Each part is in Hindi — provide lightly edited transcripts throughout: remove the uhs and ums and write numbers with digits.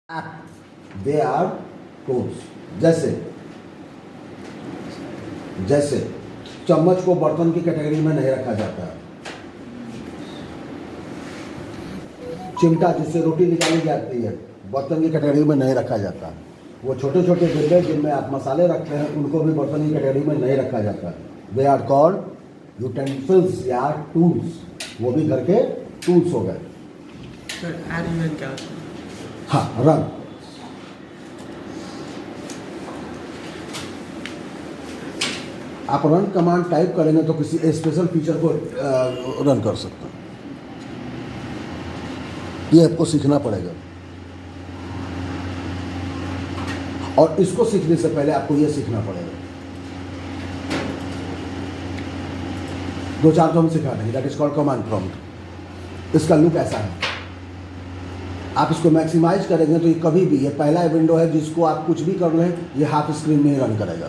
They are tools. जैसे जैसे चम्मच को बर्तन की कैटेगरी में नहीं रखा जाता। चिमटा जिससे रोटी निकाली जाती है बर्तन की कैटेगरी में नहीं रखा जाता। वो छोटे छोटे डिब्बे जिनमें आप मसाले रखते हैं उनको भी बर्तन की कैटेगरी में नहीं रखा जाता। दे आर कॉल्ड यूटेंसिल्स या टूल्स। वो भी घर के टूल्स हो गए। क्या होता है? हाँ, रन। आप रन कमांड टाइप करेंगे तो किसी स्पेशल फीचर को रन कर सकते हैं। ये आपको सीखना पड़ेगा और इसको सीखने से पहले आपको ये सीखना पड़ेगा। दो चार तो हम सिखा देंगे। That is called command prompt. इसका लुक ऐसा है। आप इसको मैक्सिमाइज करेंगे तो ये कभी भी, ये पहला विंडो है जिसको आप कुछ भी कर रहे हैं ये हाफ स्क्रीन में ही रन करेगा।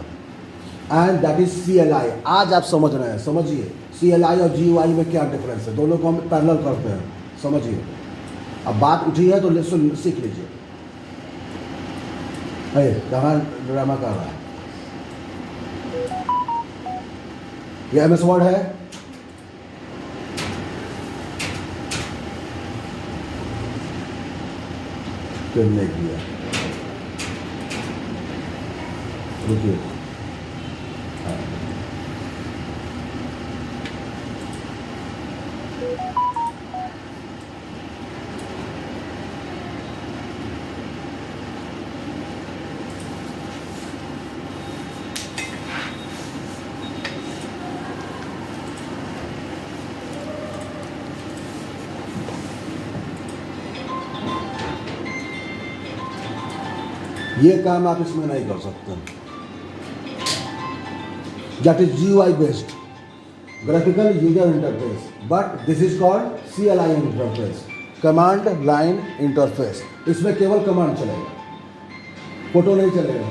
And that is CLI। आज आप समझ रहे हैं, समझिए CLI और GUI में क्या डिफरेंस है। दोनों को हम पैरेलल करते हैं, समझिए। अब बात उठी है तो सीख लीजिए। कहाँ ड्रामा कर रहा है? ये MS वर्ड है। नहीं किया, रुकिए। ये काम आप इसमें नहीं कर सकते। That is GUI based, graphical user interface, but this is called CLI interface, command line interface. इसमें केवल कमांड चलेगा, फोटो नहीं चलेगा।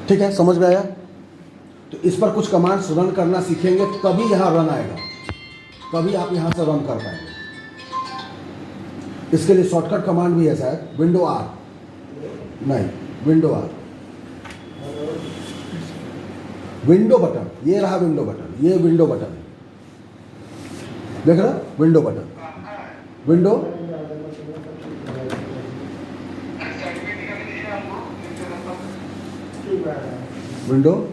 ठीक है, समझ में आया? तो इस पर कुछ कमांड्स रन करना सीखेंगे तभी यहां रन आएगा, तभी आप यहां से रन कर पाएंगे। इसके लिए शॉर्टकट कमांड भी है शायद, विंडो R, नहीं विंडो R, विंडो बटन। ये रहा विंडो बटन, ये विंडो बटन देख रहे हो? विंडो बटन, विंडो विंडो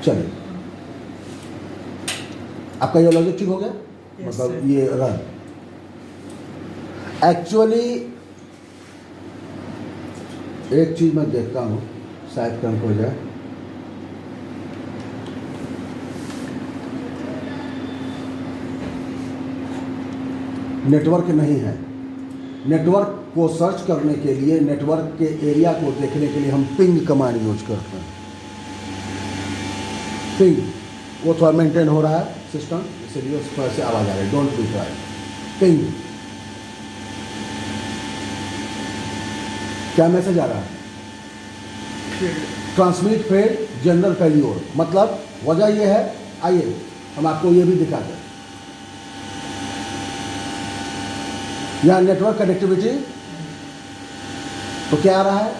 चलिए, आपका ये लॉजिक ठीक हो गया। मतलब ये रन एक्चुअली एक चीज मैं देखता हूं, शायद कम हो जाए। नेटवर्क नहीं है। नेटवर्क को सर्च करने के लिए, नेटवर्क के एरिया को देखने के लिए हम पिंग कमांड यूज करते हैं। पिंग वो थोड़ा मेंटेन हो रहा है सिस्टम, इसलिए उस पर से आवाज आ रही है। Don't be try. पिंग क्या मैसेज आ रहा है? Transmit failed general failure. मतलब वजह यह है, आइए हम आपको ये भी दिखाते हैं। यहां नेटवर्क कनेक्टिविटी तो क्या आ रहा है?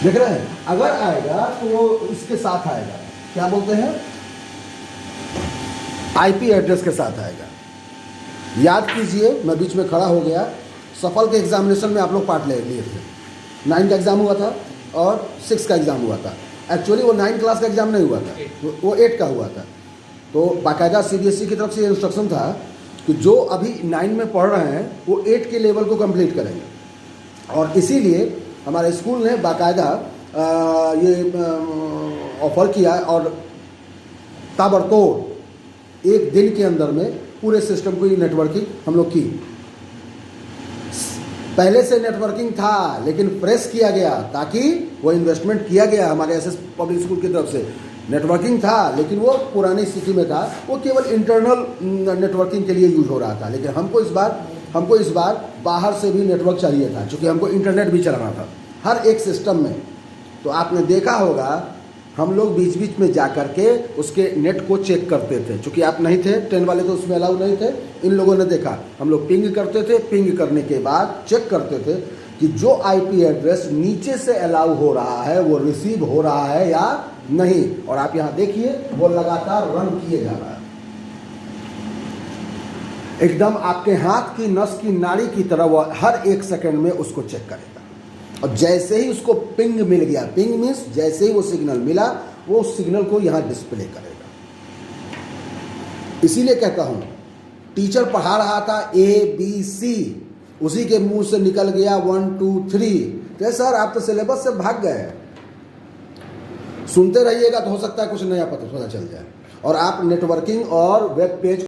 देख रहे हैं? अगर आएगा तो वो इसके साथ आएगा, क्या बोलते हैं, IP एड्रेस के साथ आएगा। याद कीजिए, मैं बीच में खड़ा हो गया। सफल के एग्जामिनेशन में आप लोग पार्ट ले लिए थे। 9 का एग्जाम हुआ था और 6 का एग्जाम हुआ था। एक्चुअली वो 9 क्लास का एग्जाम नहीं हुआ था, वो 8 का हुआ था। तो बाकायदा CBSE की तरफ से इंस्ट्रक्शन था कि जो अभी 9 में पढ़ रहे हैं वो 8 के लेवल को कंप्लीट करेंगे। और इसीलिए हमारे स्कूल ने बाकायदा ये ऑफर किया और ताबड़तोड़ एक दिन के अंदर में पूरे सिस्टम को नेटवर्किंग हम लोग की। पहले से नेटवर्किंग था लेकिन प्रेस किया गया ताकि वो इन्वेस्टमेंट किया गया हमारे एसएस पब्लिक स्कूल की तरफ से नेटवर्किंग था लेकिन वो पुरानी स्थिति में था, वो केवल इंटरनल नेटवर्किंग के लिए यूज हो रहा था। लेकिन हमको इस बार बाहर से भी नेटवर्क चाहिए था, क्योंकि हमको इंटरनेट भी चलाना था हर एक सिस्टम में। तो आपने देखा होगा हम लोग बीच बीच में जा कर के उसके नेट को चेक करते थे, क्योंकि आप नहीं थे 10 वाले तो उसमें अलाउ नहीं थे। इन लोगों ने देखा हम लोग पिंग करते थे, पिंग करने के बाद चेक करते थे कि जो आईपी एड्रेस नीचे से अलाउ हो रहा है वो रिसीव हो रहा है या नहीं। और आप यहाँ देखिए वो लगातार रन किए जा रहा है, एकदम आपके हाथ की नस की नाड़ी की तरह वो हर एक सेकंड में उसको चेक करेगा। और जैसे ही उसको पिंग मिल गया, पिंग मीन्स जैसे ही वो सिग्नल मिला, वो उस सिग्नल को यहाँ डिस्प्ले करेगा। इसीलिए कहता हूँ टीचर पढ़ा रहा था ABC, उसी के मुंह से निकल गया 1 2 3। तो सर आप तो सिलेबस से भाग गए। सुनते रहिएगा तो हो सकता है कुछ नया पता चल जाए। और आप नेटवर्किंग और वेब पेज